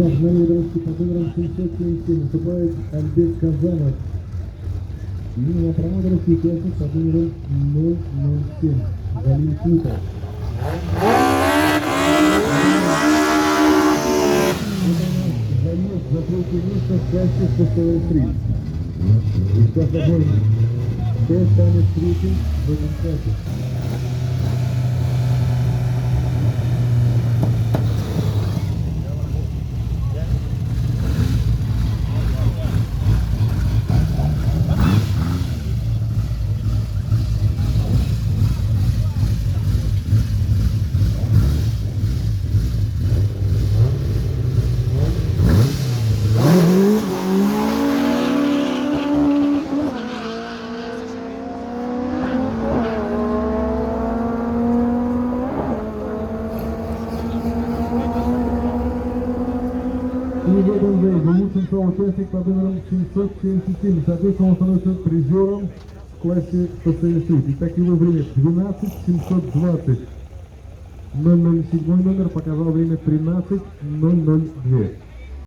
Итак, на левой дорожке под номером 777 наступает Альберт Казанов. И на правой дорожке участник под номером 007 Галин Кутов. Занес за третье место в классе спусковой стрельбы. И сейчас посмотрим, кто станет третьим в этом классе. И в этом же лучшим соучастник под номером 777. Соответственно, он становится призером в классе ПСС-3. Итак, его время 12:720. 007 номер показал время 13:002.